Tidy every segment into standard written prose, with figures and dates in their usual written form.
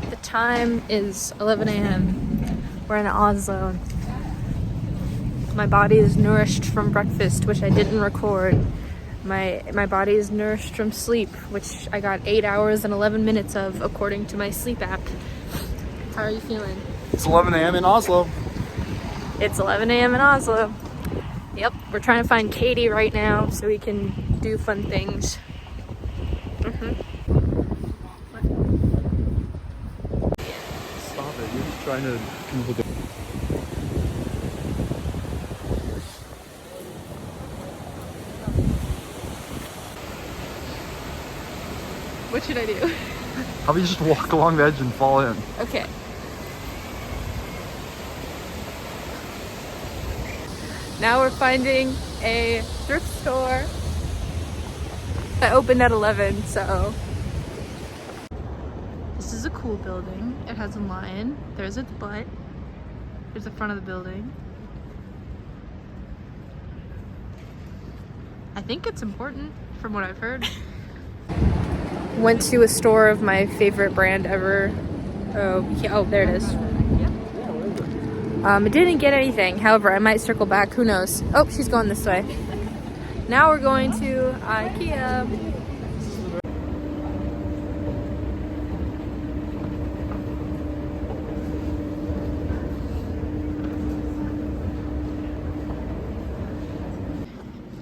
The time is 11 a.m. We're in Oslo. My body is nourished from breakfast, which I didn't record. My body is nourished from sleep, which I got 8 hours and 11 minutes of, according to my sleep app. How are you feeling? It's 11 a.m. in Oslo. It's 11 a.m. in Oslo. Yep, we're trying to find Katie right now so we can do fun things. Stop it, you're just trying to come up with What should I do? How about you just walk along the edge and fall in? Okay. Now we're finding a thrift store that opened at 11, so. This is a cool building. It has a lion. There's its butt. There's the front of the building. I think it's important from what I've heard. Went to a store of my favorite brand ever. Oh, there it is. It didn't get anything. However, I might circle back. Who knows? Oh, she's going this way. Now we're going to IKEA.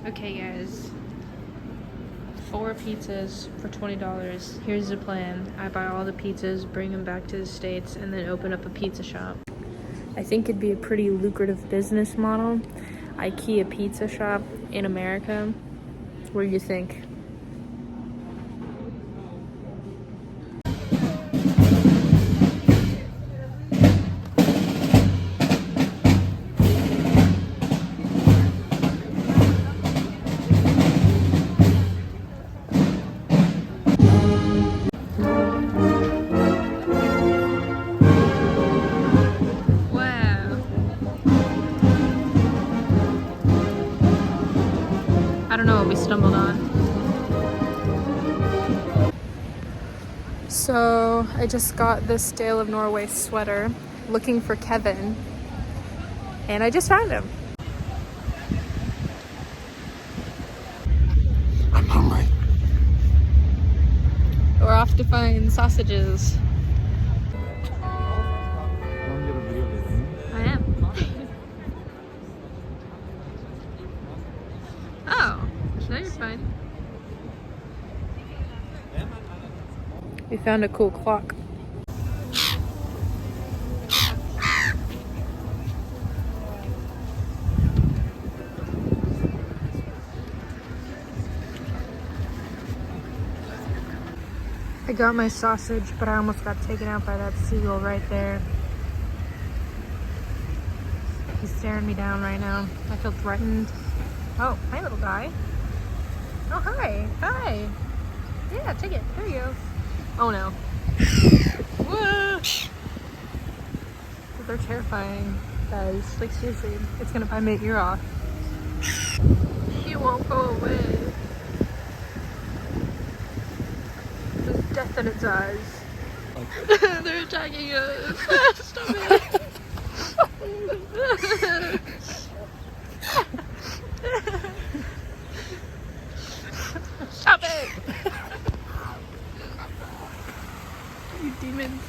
Okay, guys. 4 pizzas for $20. Here's the plan. I buy all the pizzas, bring them back to the States, and then open up a pizza shop. I think it'd be a pretty lucrative business model. IKEA pizza shop in America. What do you think? I don't know what we stumbled on. So I just got this Dale of Norway sweater looking for Kevin, and I just found him. I'm hungry. We're off to find sausages. I am. Oh, no, you're fine. We found a cool clock. I got my sausage, but I almost got taken out by that seagull right there. He's staring me down right now. I feel threatened. Oh, hi, little guy. Oh, hi. Hi. Yeah, take it. There you go. Oh, no. Whoa. They're terrifying, guys. Like, seriously, it's gonna bite my ear off. He won't go away. There's death in its eyes. They're attacking us. Stop it. Stop it! You demons.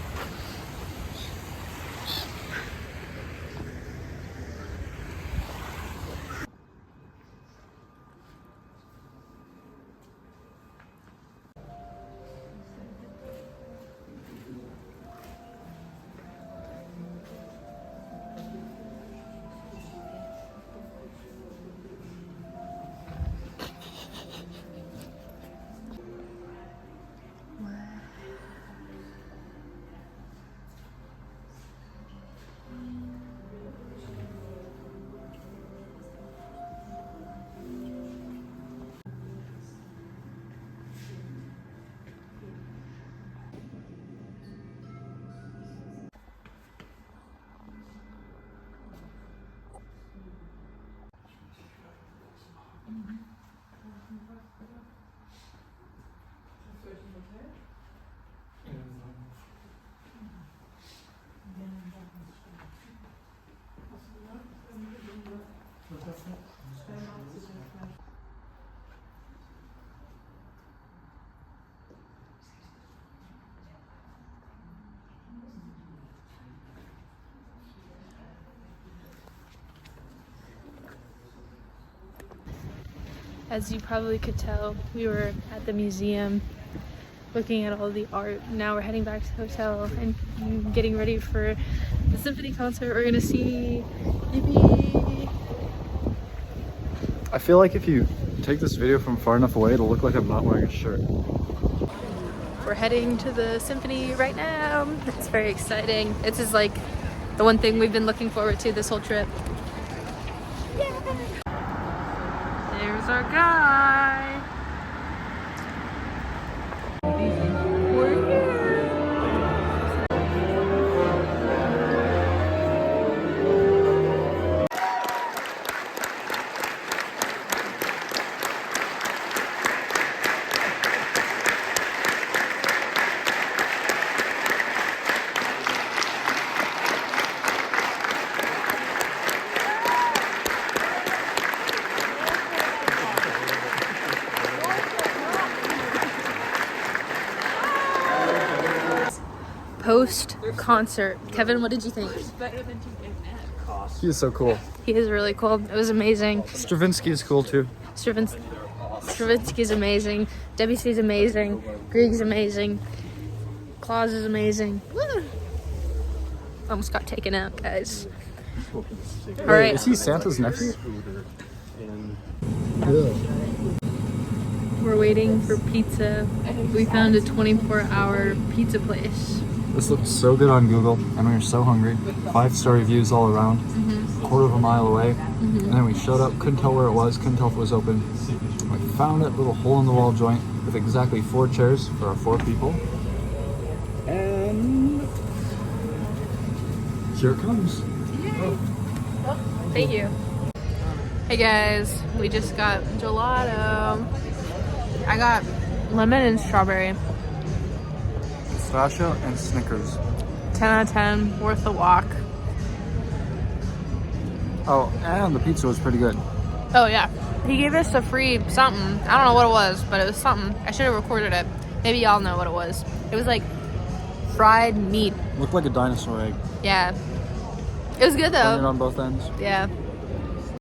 As you probably could tell, we were at the museum looking at all the art. Now we're heading back to the hotel and getting ready for the symphony concert we're gonna see. Yippee! I feel like if you take this video from far enough away, it'll look like I'm not wearing a shirt. We're heading to the symphony right now. It's very exciting. This is like the one thing we've been looking forward to this whole trip. Yeah. There's our guy. We're here. Post-concert. Kevin, what did you think? He is so cool. He is really cool. It was amazing. Stravinsky is cool too. Stravinsky's amazing. Debussy's amazing. Grieg's amazing. Claus is amazing. Woo! Almost got taken out, guys. Wait, Alright. is he Santa's nephew? We're waiting for pizza. We found a 24-hour pizza place. This looked so good on Google, and we were so hungry. 5-star reviews all around, quarter of a mile away. And then we showed up, couldn't tell where it was, couldn't tell if it was open. We found that little hole-in-the-wall joint with exactly 4 chairs for our 4 people. And here it comes. Thank you. Hey guys, we just got gelato. I got lemon and strawberry. Pistachio and Snickers. 10 out of 10, worth the walk. Oh, and the pizza was pretty good. Oh yeah, he gave us a free something. I don't know what it was, but it was something. I should have recorded it. Maybe y'all know what it was. It was like fried meat. Looked like a dinosaur egg. Yeah. It was good though. Onion on both ends. Yeah.